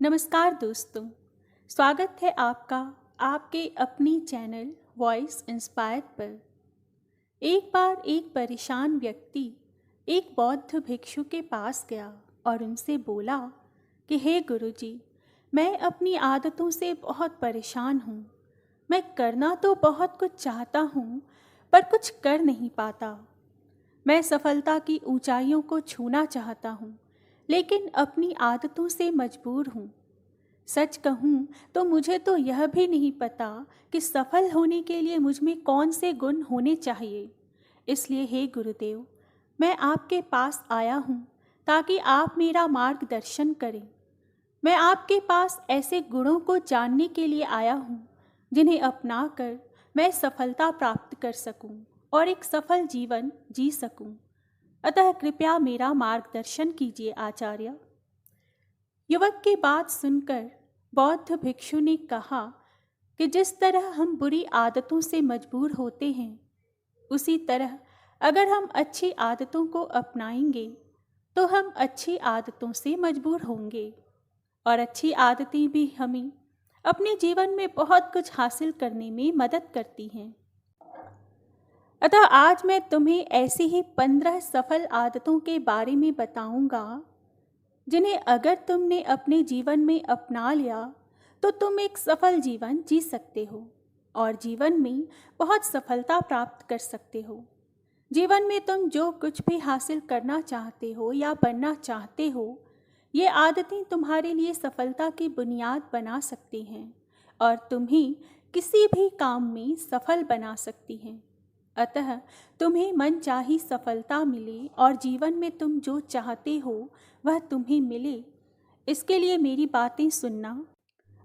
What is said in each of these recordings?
नमस्कार दोस्तों, स्वागत है आपका आपके अपनी चैनल वॉइस इंस्पायर पर। एक बार एक परेशान व्यक्ति एक बौद्ध भिक्षु के पास गया और उनसे बोला कि हे गुरुजी, मैं अपनी आदतों से बहुत परेशान हूँ। मैं करना तो बहुत कुछ चाहता हूँ, पर कुछ कर नहीं पाता। मैं सफलता की ऊंचाइयों को छूना चाहता हूँ, लेकिन अपनी आदतों से मजबूर हूँ। सच कहूँ तो मुझे तो यह भी नहीं पता कि सफल होने के लिए मुझ में कौन से गुण होने चाहिए। इसलिए हे गुरुदेव, मैं आपके पास आया हूँ ताकि आप मेरा मार्गदर्शन करें। मैं आपके पास ऐसे गुणों को जानने के लिए आया हूँ जिन्हें अपनाकर मैं सफलता प्राप्त कर सकूँ और एक सफल जीवन जी सकूँ। अतः कृपया मेरा मार्गदर्शन कीजिए आचार्य। युवक की बात सुनकर बौद्ध भिक्षु ने कहा कि जिस तरह हम बुरी आदतों से मजबूर होते हैं, उसी तरह अगर हम अच्छी आदतों को अपनाएंगे तो हम अच्छी आदतों से मजबूर होंगे, और अच्छी आदतें भी हमें अपने जीवन में बहुत कुछ हासिल करने में मदद करती हैं। अतः आज मैं तुम्हें ऐसी ही 15 सफल आदतों के बारे में बताऊंगा जिन्हें अगर तुमने अपने जीवन में अपना लिया तो तुम एक सफल जीवन जी सकते हो और जीवन में बहुत सफलता प्राप्त कर सकते हो। जीवन में तुम जो कुछ भी हासिल करना चाहते हो या बनना चाहते हो, ये आदतें तुम्हारे लिए सफलता की बुनियाद बना सकती हैं और तुम्हें किसी भी काम में सफल बना सकती हैं। अतः तुम्हें मनचाही सफलता मिले और जीवन में तुम जो चाहते हो वह तुम्हें मिले, इसके लिए मेरी बातें सुनना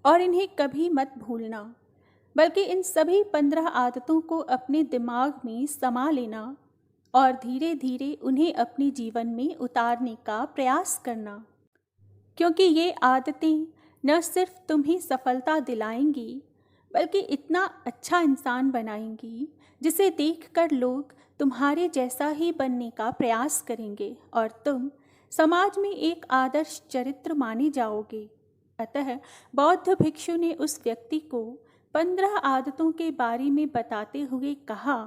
और इन्हें कभी मत भूलना, बल्कि इन सभी 15 आदतों को अपने दिमाग में समा लेना और धीरे धीरे उन्हें अपने जीवन में उतारने का प्रयास करना। क्योंकि ये आदतें न सिर्फ तुम्हें सफलता दिलाएंगी, बल्कि इतना अच्छा इंसान बनाएंगी जिसे देखकर लोग तुम्हारे जैसा ही बनने का प्रयास करेंगे और तुम समाज में एक आदर्श चरित्र माने जाओगे। अतः बौद्ध भिक्षु ने उस व्यक्ति को 15 आदतों के बारे में बताते हुए कहा,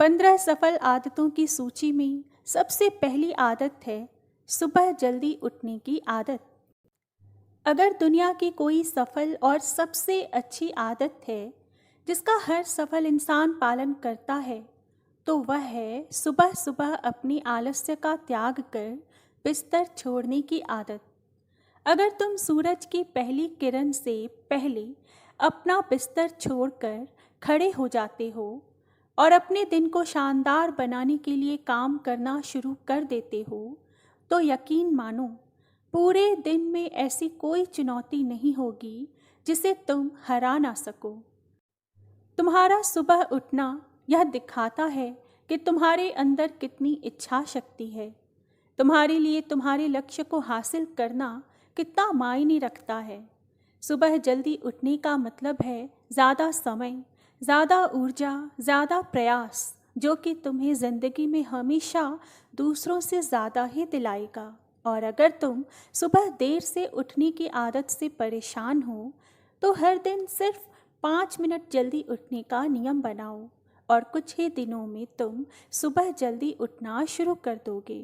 15 सफल आदतों की सूची में सबसे पहली आदत है सुबह जल्दी उठने की आदत। अगर दुनिया की कोई सफल और सबसे अच्छी आदत है जिसका हर सफल इंसान पालन करता है, तो वह है सुबह सुबह अपनी आलस्य का त्याग कर बिस्तर छोड़ने की आदत। अगर तुम सूरज की पहली किरण से पहले अपना बिस्तर छोड़कर खड़े हो जाते हो और अपने दिन को शानदार बनाने के लिए काम करना शुरू कर देते हो, तो यकीन मानो पूरे दिन में ऐसी कोई चुनौती नहीं होगी जिसे तुम हरा ना सको। तुम्हारा सुबह उठना यह दिखाता है कि तुम्हारे अंदर कितनी इच्छा शक्ति है। तुम्हारे लिए तुम्हारे लक्ष्य को हासिल करना कितना मायने रखता है। सुबह जल्दी उठने का मतलब है ज़्यादा समय, ज़्यादा ऊर्जा, ज़्यादा प्रयास, जो कि तुम्हें ज़िंदगी में हमेशा दूसरों से ज़्यादा ही दिलाएगा। और अगर तुम सुबह देर से उठने की आदत से परेशान हो, तो हर दिन सिर्फ 5 मिनट जल्दी उठने का नियम बनाओ और कुछ ही दिनों में तुम सुबह जल्दी उठना शुरू कर दोगे।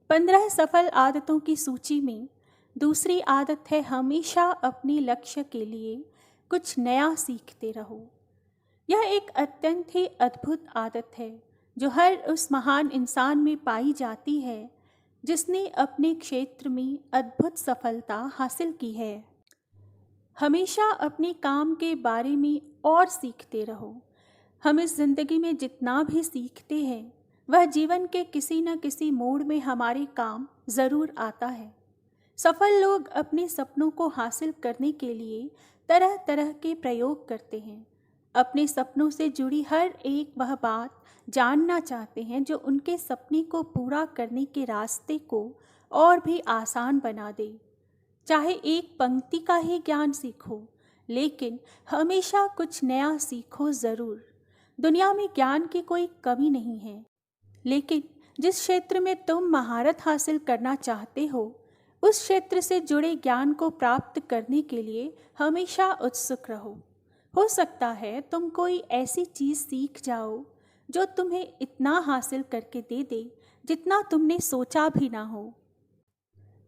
15 सफल आदतों की सूची में दूसरी आदत है हमेशा अपने लक्ष्य के लिए कुछ नया सीखते रहो। यह एक अत्यंत ही अद्भुत आदत है जो हर उस महान इंसान में पाई जाती है जिसने अपने क्षेत्र में अद्भुत सफलता हासिल की है। हमेशा अपने काम के बारे में और सीखते रहो। हम इस जिंदगी में जितना भी सीखते हैं वह जीवन के किसी न किसी मोड़ में हमारे काम ज़रूर आता है। सफल लोग अपने सपनों को हासिल करने के लिए तरह तरह के प्रयोग करते हैं। अपने सपनों से जुड़ी हर एक वह बात जानना चाहते हैं जो उनके सपने को पूरा करने के रास्ते को और भी आसान बना दे। चाहे एक पंक्ति का ही ज्ञान सीखो, लेकिन हमेशा कुछ नया सीखो ज़रूर। दुनिया में ज्ञान की कोई कमी नहीं है, लेकिन जिस क्षेत्र में तुम महारत हासिल करना चाहते हो उस क्षेत्र से जुड़े ज्ञान को प्राप्त करने के लिए हमेशा उत्सुक रहो। हो सकता है तुम कोई ऐसी चीज़ सीख जाओ जो तुम्हें इतना हासिल करके दे दे जितना तुमने सोचा भी ना हो।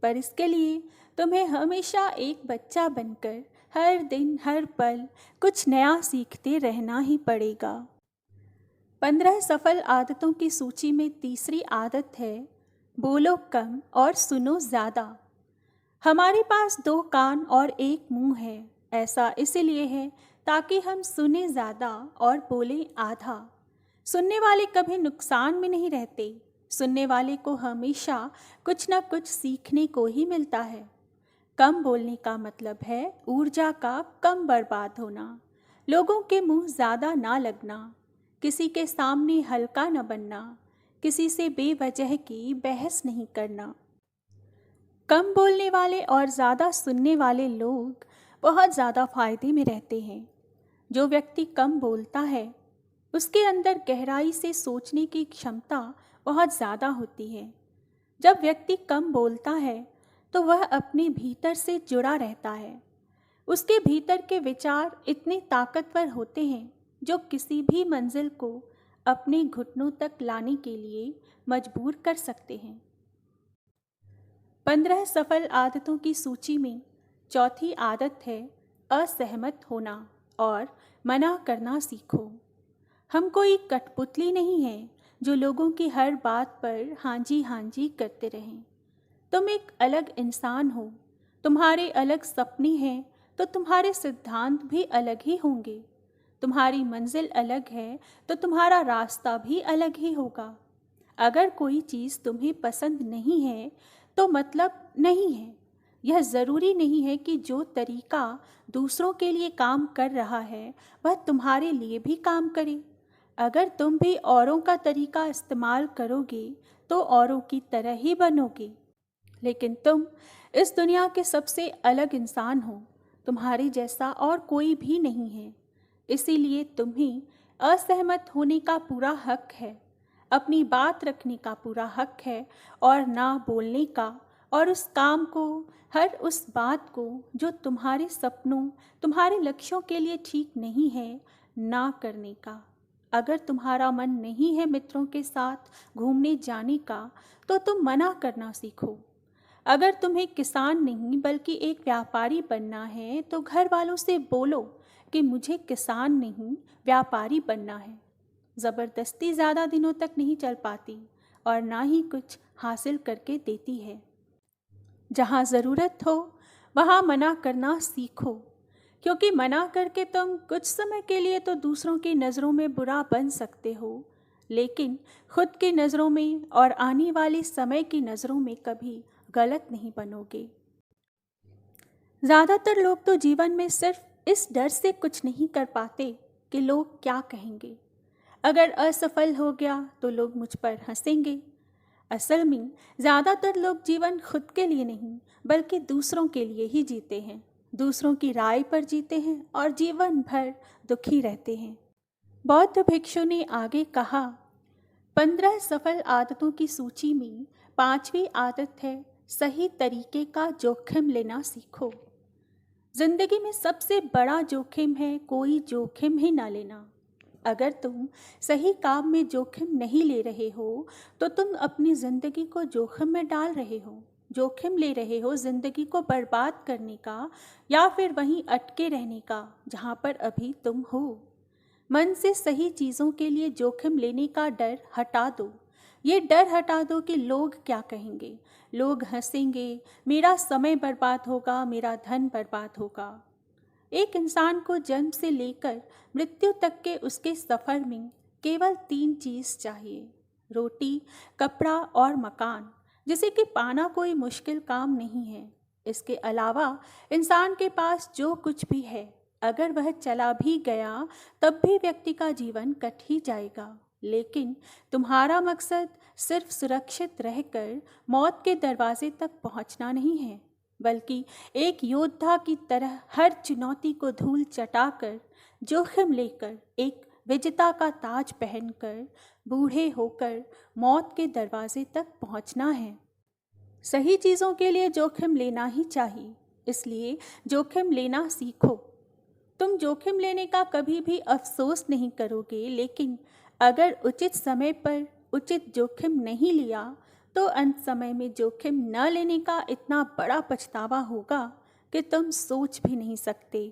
पर इसके लिए तुम्हें हमेशा एक बच्चा बनकर हर दिन हर पल कुछ नया सीखते रहना ही पड़ेगा। 15 सफल आदतों की सूची में तीसरी आदत है बोलो कम और सुनो ज़्यादा। हमारे पास 2 कान और 1 मुंह है। ऐसा इसलिए है ताकि हम सुने ज़्यादा और बोलें आधा। सुनने वाले कभी नुकसान में नहीं रहते। सुनने वाले को हमेशा कुछ न कुछ सीखने को ही मिलता है। कम बोलने का मतलब है ऊर्जा का कम बर्बाद होना, लोगों के मुंह ज़्यादा ना लगना, किसी के सामने हल्का न बनना, किसी से बेवजह की बहस नहीं करना। कम बोलने वाले और ज़्यादा सुनने वाले लोग बहुत ज़्यादा फायदे में रहते हैं। जो व्यक्ति कम बोलता है उसके अंदर गहराई से सोचने की क्षमता बहुत ज़्यादा होती है। जब व्यक्ति कम बोलता है तो वह अपने भीतर से जुड़ा रहता है। उसके भीतर के विचार इतने ताकतवर होते हैं जो किसी भी मंजिल को अपने घुटनों तक लाने के लिए मजबूर कर सकते हैं। 15 सफल आदतों की सूची में चौथी आदत है असहमत होना और मना करना सीखो। हम कोई कठपुतली नहीं हैं जो लोगों की हर बात पर हाँ जी करते रहें। तुम एक अलग इंसान हो, तुम्हारे अलग सपने हैं तो तुम्हारे सिद्धांत भी अलग ही होंगे। तुम्हारी मंजिल अलग है तो तुम्हारा रास्ता भी अलग ही होगा। अगर कोई चीज़ तुम्हें पसंद नहीं है तो मतलब नहीं है। यह ज़रूरी नहीं है कि जो तरीका दूसरों के लिए काम कर रहा है वह तुम्हारे लिए भी काम करे। अगर तुम भी औरों का तरीका इस्तेमाल करोगे तो औरों की तरह ही बनोगे। लेकिन तुम इस दुनिया के सबसे अलग इंसान हो। तुम्हारे जैसा और कोई भी नहीं है। इसीलिए तुम्हें असहमत होने का पूरा हक है, अपनी बात रखने का पूरा हक है और ना बोलने का, और उस काम को, हर उस बात को जो तुम्हारे सपनों, तुम्हारे लक्ष्यों के लिए ठीक नहीं है, ना करने का। अगर तुम्हारा मन नहीं है मित्रों के साथ घूमने जाने का तो तुम मना करना सीखो। अगर तुम्हें किसान नहीं बल्कि एक व्यापारी बनना है तो घर वालों से बोलो कि मुझे किसान नहीं व्यापारी बनना है। ज़बरदस्ती ज़्यादा दिनों तक नहीं चल पाती और ना ही कुछ हासिल करके देती है। जहाँ ज़रूरत हो वहाँ मना करना सीखो, क्योंकि मना करके तुम कुछ समय के लिए तो दूसरों की नज़रों में बुरा बन सकते हो, लेकिन खुद की नज़रों में और आने वाले समय की नज़रों में कभी गलत नहीं बनोगे। ज़्यादातर लोग तो जीवन में सिर्फ इस डर से कुछ नहीं कर पाते कि लोग क्या कहेंगे। अगर असफल हो गया तो लोग मुझ पर हंसेंगे। असल में ज़्यादातर लोग जीवन खुद के लिए नहीं बल्कि दूसरों के लिए ही जीते हैं, दूसरों की राय पर जीते हैं और जीवन भर दुखी रहते हैं। बौद्ध भिक्षु ने आगे कहा, 15 सफल आदतों की सूची में 5वीं आदत है सही तरीके का जोखिम लेना सीखो। जिंदगी में सबसे बड़ा जोखिम है कोई जोखिम ही ना लेना। अगर तुम सही काम में जोखिम नहीं ले रहे हो तो तुम अपनी ज़िंदगी को जोखिम में डाल रहे हो। जोखिम ले रहे हो ज़िंदगी को बर्बाद करने का या फिर वहीं अटके रहने का जहाँ पर अभी तुम हो। मन से सही चीज़ों के लिए जोखिम लेने का डर हटा दो। ये डर हटा दो कि लोग क्या कहेंगे, लोग हंसेंगे, मेरा समय बर्बाद होगा, मेरा धन बर्बाद होगा। एक इंसान को जन्म से लेकर मृत्यु तक के उसके सफ़र में केवल 3 चीज़ चाहिए, रोटी, कपड़ा और मकान, जिसे कि पाना कोई मुश्किल काम नहीं है। इसके अलावा इंसान के पास जो कुछ भी है, अगर वह चला भी गया तब भी व्यक्ति का जीवन कट ही जाएगा। लेकिन तुम्हारा मकसद सिर्फ सुरक्षित रहकर मौत के दरवाजे तक पहुंचना नहीं है, बल्कि एक योद्धा की तरह हर चुनौती को धूल चटाकर, जोखिम लेकर, एक विजेता का ताज पहनकर, बूढ़े होकर मौत के दरवाजे तक पहुंचना है। सही चीज़ों के लिए जोखिम लेना ही चाहिए, इसलिए जोखिम लेना सीखो। तुम जोखिम लेने का कभी भी अफसोस नहीं करोगे, लेकिन अगर उचित समय पर उचित जोखिम नहीं लिया तो अंत समय में जोखिम न लेने का इतना बड़ा पछतावा होगा कि तुम सोच भी नहीं सकते।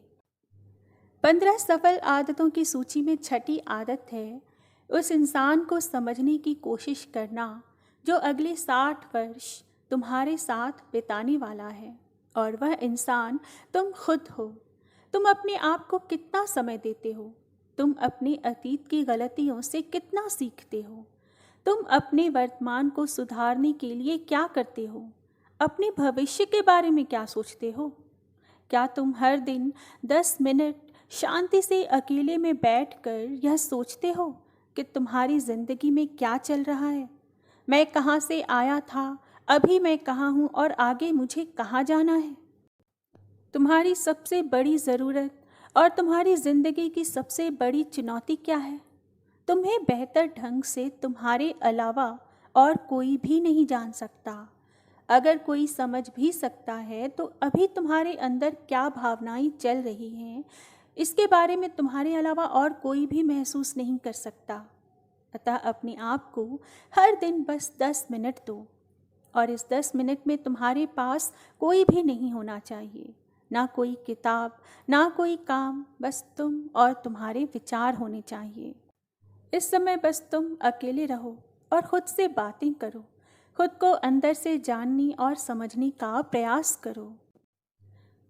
15 सफल आदतों की सूची में छठी आदत है उस इंसान को समझने की कोशिश करना जो अगले 60 वर्ष तुम्हारे साथ बिताने वाला है, और वह इंसान तुम खुद हो। तुम अपने आप को कितना समय देते हो? तुम अपने अतीत की गलतियों से कितना सीखते हो? तुम अपने वर्तमान को सुधारने के लिए क्या करते हो? अपने भविष्य के बारे में क्या सोचते हो? क्या तुम हर दिन 10 मिनट शांति से अकेले में बैठकर यह सोचते हो कि तुम्हारी ज़िंदगी में क्या चल रहा है? मैं कहाँ से आया था, अभी मैं कहाँ हूँ और आगे मुझे कहाँ जाना है? तुम्हारी सबसे बड़ी ज़रूरत और तुम्हारी ज़िंदगी की सबसे बड़ी चुनौती क्या है? तुम्हें बेहतर ढंग से तुम्हारे अलावा और कोई भी नहीं जान सकता। अगर कोई समझ भी सकता है तो अभी तुम्हारे अंदर क्या भावनाएं चल रही हैं, इसके बारे में तुम्हारे अलावा और कोई भी महसूस नहीं कर सकता। अतः अपने आप को हर दिन बस 10 मिनट दो, और इस 10 मिनट में तुम्हारे पास कोई भी नहीं होना चाहिए, ना कोई किताब, ना कोई काम, बस तुम और तुम्हारे विचार होने चाहिए। इस समय बस तुम अकेले रहो और खुद से बातें करो, खुद को अंदर से जानने और समझने का प्रयास करो।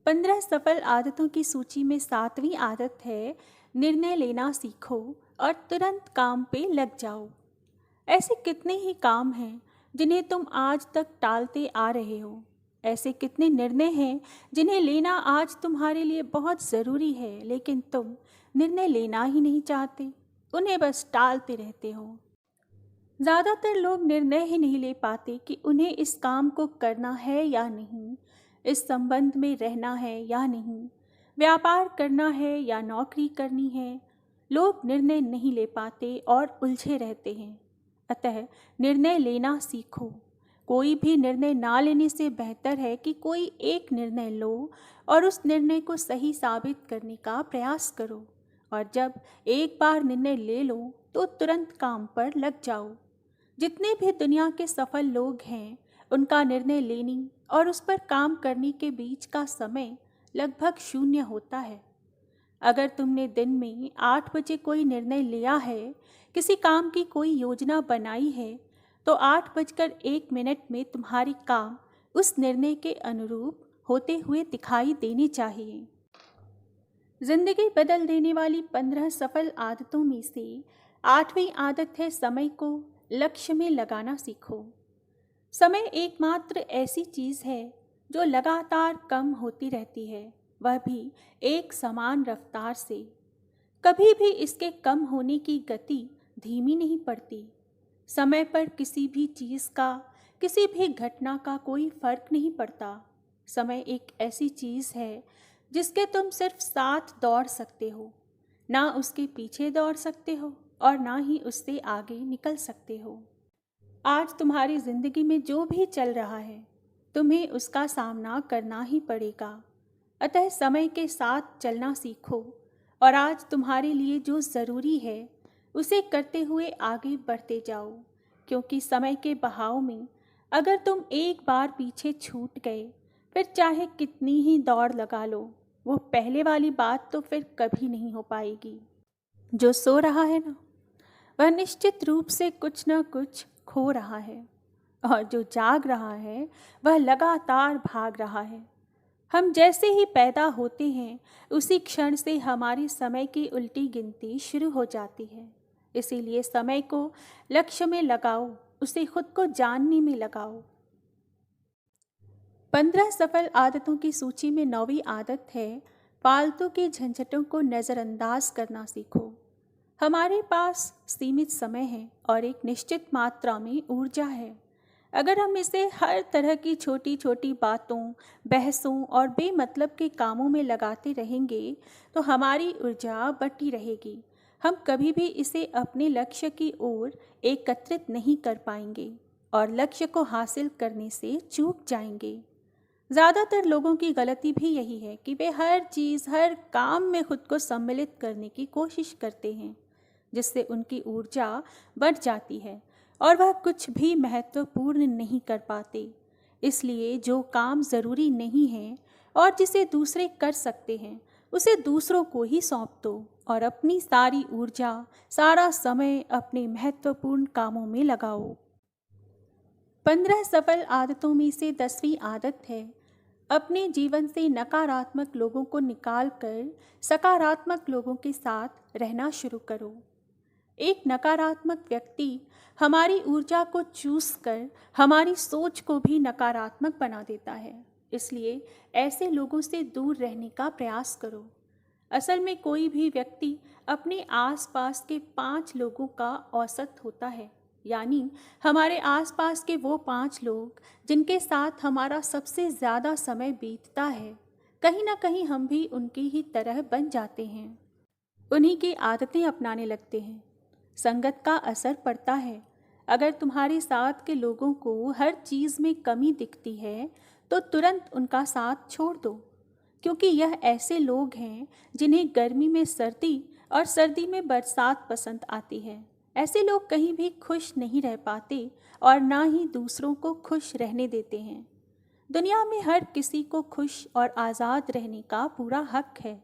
15 सफल आदतों की सूची में 7वीं आदत है निर्णय लेना सीखो और तुरंत काम पे लग जाओ। ऐसे कितने ही काम हैं जिन्हें तुम आज तक टालते आ रहे हो। ऐसे कितने निर्णय हैं जिन्हें लेना आज तुम्हारे लिए बहुत ज़रूरी है, लेकिन तुम निर्णय लेना ही नहीं चाहते, उन्हें बस टालते रहते हो। ज़्यादातर लोग निर्णय ही नहीं ले पाते कि उन्हें इस काम को करना है या नहीं, इस संबंध में रहना है या नहीं, व्यापार करना है या नौकरी करनी है। लोग निर्णय नहीं ले पाते और उलझे रहते हैं। अतः निर्णय लेना सीखो। कोई भी निर्णय ना लेने से बेहतर है कि कोई एक निर्णय लो और उस निर्णय को सही साबित करने का प्रयास करो। और जब एक बार निर्णय ले लो तो तुरंत काम पर लग जाओ। जितने भी दुनिया के सफल लोग हैं, उनका निर्णय लेने और उस पर काम करने के बीच का समय लगभग 0 होता है। अगर तुमने दिन में 8 बजे कोई निर्णय लिया है, किसी काम की कोई योजना बनाई है, तो 8:01 में तुम्हारी काम उस निर्णय के अनुरूप होते हुए दिखाई देनी चाहिए। जिंदगी बदल देने वाली 15 सफल आदतों में से 8वीं आदत है समय को लक्ष्य में लगाना सीखो। समय एकमात्र ऐसी चीज़ है जो लगातार कम होती रहती है, वह भी एक समान रफ्तार से। कभी भी इसके कम होने की गति धीमी नहीं पड़ती। समय पर किसी भी चीज़ का, किसी भी घटना का कोई फर्क नहीं पड़ता। समय एक ऐसी चीज़ है जिसके तुम सिर्फ साथ दौड़ सकते हो, ना उसके पीछे दौड़ सकते हो और ना ही उससे आगे निकल सकते हो। आज तुम्हारी ज़िंदगी में जो भी चल रहा है, तुम्हें उसका सामना करना ही पड़ेगा। अतः समय के साथ चलना सीखो और आज तुम्हारे लिए जो ज़रूरी है उसे करते हुए आगे बढ़ते जाओ, क्योंकि समय के बहाव में अगर तुम एक बार पीछे छूट गए, फिर चाहे कितनी ही दौड़ लगा लो, वो पहले वाली बात तो फिर कभी नहीं हो पाएगी। जो सो रहा है ना, वह निश्चित रूप से कुछ न कुछ खो रहा है, और जो जाग रहा है वह लगातार भाग रहा है। हम जैसे ही पैदा होते हैं, उसी क्षण से हमारी समय की उल्टी गिनती शुरू हो जाती है। इसीलिए समय को लक्ष्य में लगाओ, उसे खुद को जानने में लगाओ। 15 सफल आदतों की सूची में 9वीं आदत है फालतू के झंझटों को नज़रअंदाज करना सीखो। हमारे पास सीमित समय है और एक निश्चित मात्रा में ऊर्जा है। अगर हम इसे हर तरह की छोटी छोटी बातों, बहसों और बेमतलब के कामों में लगाते रहेंगे तो हमारी ऊर्जा बटी रहेगी। हम कभी भी इसे अपने लक्ष्य की ओर एकत्रित नहीं कर पाएंगे। और लक्ष्य को हासिल करने से चूक जाएंगे। ज़्यादातर लोगों की गलती भी यही है कि वे हर चीज़, हर काम में खुद को सम्मिलित करने की कोशिश करते हैं, जिससे उनकी ऊर्जा बढ़ जाती है और वह कुछ भी महत्वपूर्ण नहीं कर पाते। इसलिए जो काम ज़रूरी नहीं है और जिसे दूसरे कर सकते हैं, उसे दूसरों को ही सौंप दो और अपनी सारी ऊर्जा, सारा समय अपने महत्वपूर्ण कामों में लगाओ। 15 सफल आदतों में से 10वीं आदत है, अपने जीवन से नकारात्मक लोगों को निकाल कर सकारात्मक लोगों के साथ रहना शुरू करो। एक नकारात्मक व्यक्ति हमारी ऊर्जा को चूस कर हमारी सोच को भी नकारात्मक बना देता है। इसलिए ऐसे लोगों से दूर रहने का प्रयास करो। असल में कोई भी व्यक्ति अपने आसपास के 5 लोगों का औसत होता है, यानी हमारे आसपास के वो 5 लोग जिनके साथ हमारा सबसे ज़्यादा समय बीतता है, कहीं ना कहीं हम भी उनकी ही तरह बन जाते हैं, उन्हीं की आदतें अपनाने लगते हैं। संगत का असर पड़ता है। अगर तुम्हारे साथ के लोगों को हर चीज़ में कमी दिखती है तो तुरंत उनका साथ छोड़ दो, क्योंकि यह ऐसे लोग हैं जिन्हें गर्मी में सर्दी और सर्दी में बरसात पसंद आती है। ऐसे लोग कहीं भी खुश नहीं रह पाते और ना ही दूसरों को खुश रहने देते हैं। दुनिया में हर किसी को खुश और आज़ाद रहने का पूरा हक है।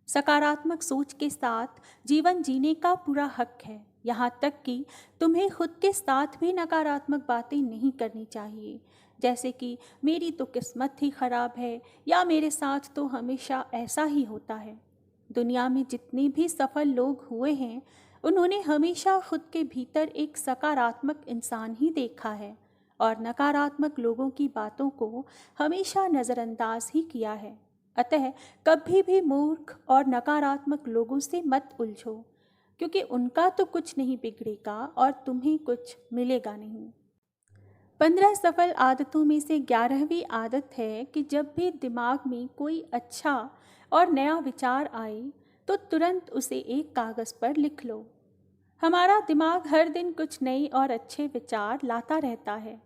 सकारात्मक सोच के साथ जीवन जीने का पूरा हक है। यहाँ तक कि तुम्हें खुद के साथ भी नकारात्मक बातें नहीं करनी चाहिए, जैसे कि मेरी तो किस्मत ही खराब है या मेरे साथ तो हमेशा ऐसा ही होता है। दुनिया में जितने भी सफल लोग हुए हैं, उन्होंने हमेशा खुद के भीतर एक सकारात्मक इंसान ही देखा है और नकारात्मक लोगों की बातों को हमेशा नज़रअंदाज ही किया है। अतः कभी भी मूर्ख और नकारात्मक लोगों से मत उलझो, क्योंकि उनका तो कुछ नहीं बिगड़ेगा और तुम्हें कुछ मिलेगा नहीं। 15 सफल आदतों में से 11वीं आदत है कि जब भी दिमाग में कोई अच्छा और नया विचार आए तो तुरंत उसे एक कागज़ पर लिख लो। हमारा दिमाग हर दिन कुछ नए और अच्छे विचार लाता रहता है।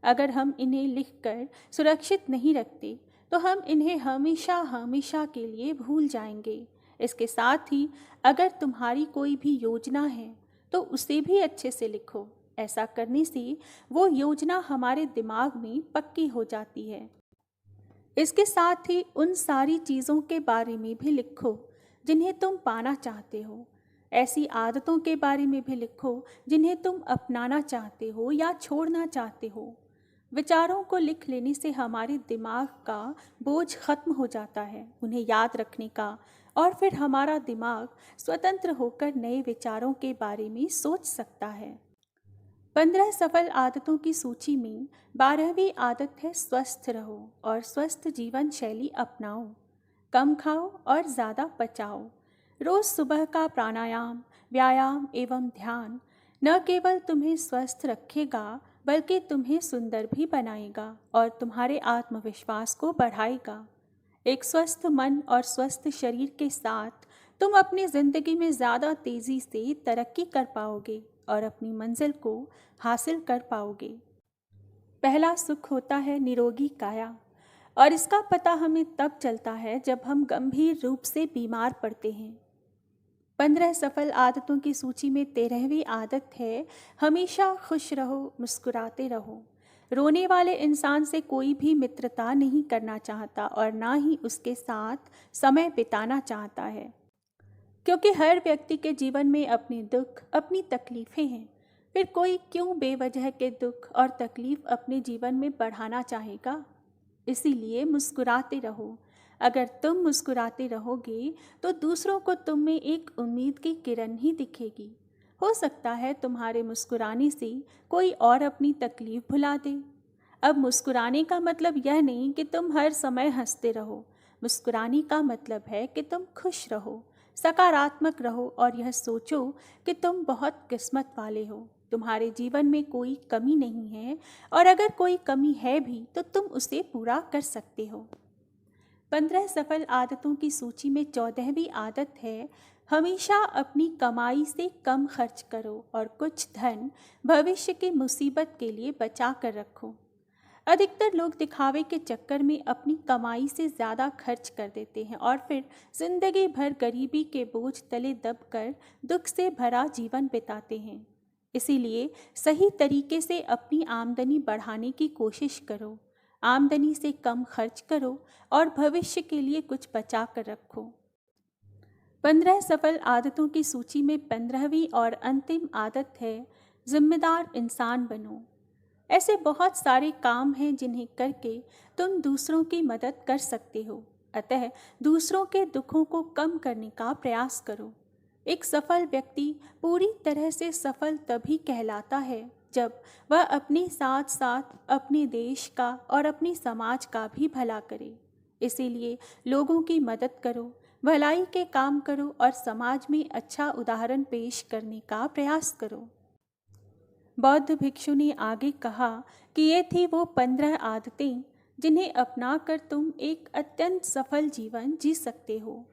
अगर हम इन्हें लिखकर सुरक्षित नहीं रखते तो हम इन्हें हमेशा हमेशा के लिए भूल जाएंगे। इसके साथ ही अगर तुम्हारी कोई भी योजना है तो उसे भी अच्छे से लिखो। ऐसा करने से वो योजना हमारे दिमाग में पक्की हो जाती है। इसके साथ ही उन सारी चीज़ों के बारे में भी लिखो जिन्हें तुम पाना चाहते हो। ऐसी आदतों के बारे में भी लिखो जिन्हें तुम अपनाना चाहते हो या छोड़ना चाहते हो। विचारों को लिख लेने से हमारे दिमाग का बोझ खत्म हो जाता है, उन्हें याद रखने का, और फिर हमारा दिमाग स्वतंत्र होकर नए विचारों के बारे में सोच सकता है। 15 सफल आदतों की सूची में 12वीं आदत है स्वस्थ रहो और स्वस्थ जीवन शैली अपनाओ। कम खाओ और ज़्यादा पचाओ। रोज़ सुबह का प्राणायाम, व्यायाम एवं ध्यान न केवल तुम्हें स्वस्थ रखेगा बल्कि तुम्हें सुंदर भी बनाएगा और तुम्हारे आत्मविश्वास को बढ़ाएगा। एक स्वस्थ मन और स्वस्थ शरीर के साथ तुम अपनी ज़िंदगी में ज़्यादा तेज़ी से तरक्की कर पाओगे और अपनी मंजिल को हासिल कर पाओगे। पहला सुख होता है निरोगी काया, और इसका पता हमें तब चलता है जब हम गंभीर रूप से बीमार पड़ते हैं। 15 सफल आदतों की सूची में 13वीं आदत है हमेशा खुश रहो, मुस्कुराते रहो। रोने वाले इंसान से कोई भी मित्रता नहीं करना चाहता और ना ही उसके साथ समय बिताना चाहता है, क्योंकि हर व्यक्ति के जीवन में अपने दुख, अपनी तकलीफ़ें हैं। फिर कोई क्यों बेवजह के दुख और तकलीफ़ अपने जीवन में बढ़ाना चाहेगा। इसीलिए मुस्कुराते रहो। अगर तुम मुस्कुराते रहोगे तो दूसरों को तुम में एक उम्मीद की किरण ही दिखेगी। हो सकता है तुम्हारे मुस्कुराने से कोई और अपनी तकलीफ़ भुला दे। अब मुस्कुराने का मतलब यह नहीं कि तुम हर समय हंसते रहो। मुस्कुराने का मतलब है कि तुम खुश रहो, सकारात्मक रहो और यह सोचो कि तुम बहुत किस्मत वाले हो। तुम्हारे जीवन में कोई कमी नहीं है और अगर कोई कमी है भी तो तुम उसे पूरा कर सकते हो। 15 सफल आदतों की सूची में 14वीं आदत है, हमेशा अपनी कमाई से कम खर्च करो और कुछ धन भविष्य की मुसीबत के लिए बचा कर रखो। अधिकतर लोग दिखावे के चक्कर में अपनी कमाई से ज़्यादा खर्च कर देते हैं और फिर जिंदगी भर गरीबी के बोझ तले दबकर दुख से भरा जीवन बिताते हैं। इसीलिए सही तरीके से अपनी आमदनी बढ़ाने की कोशिश करो, आमदनी से कम खर्च करो और भविष्य के लिए कुछ बचा कर रखो। 15 सफल आदतों की सूची में 15वीं और अंतिम आदत है, जिम्मेदार इंसान बनो। ऐसे बहुत सारे काम हैं जिन्हें करके तुम दूसरों की मदद कर सकते हो, अतः दूसरों के दुखों को कम करने का प्रयास करो। एक सफल व्यक्ति पूरी तरह से सफल तभी कहलाता है जब वह अपने साथ साथ अपने देश का और अपने समाज का भी भला करे। इसीलिए लोगों की मदद करो, भलाई के काम करो और समाज में अच्छा उदाहरण पेश करने का प्रयास करो। बौद्ध भिक्षु ने आगे कहा कि ये थी वो 15 आदतें जिन्हें अपनाकर तुम एक अत्यंत सफल जीवन जी सकते हो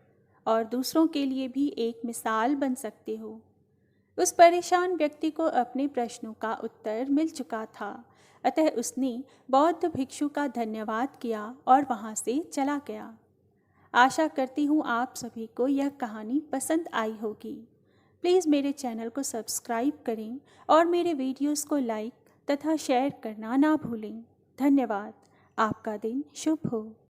और दूसरों के लिए भी एक मिसाल बन सकते हो। उस परेशान व्यक्ति को अपने प्रश्नों का उत्तर मिल चुका था, अतः उसने बौद्ध भिक्षु का धन्यवाद किया और वहाँ से चला गया। आशा करती हूँ आप सभी को यह कहानी पसंद आई होगी। प्लीज़ मेरे चैनल को सब्सक्राइब करें और मेरे वीडियोस को लाइक तथा शेयर करना ना भूलें। धन्यवाद। आपका दिन शुभ हो।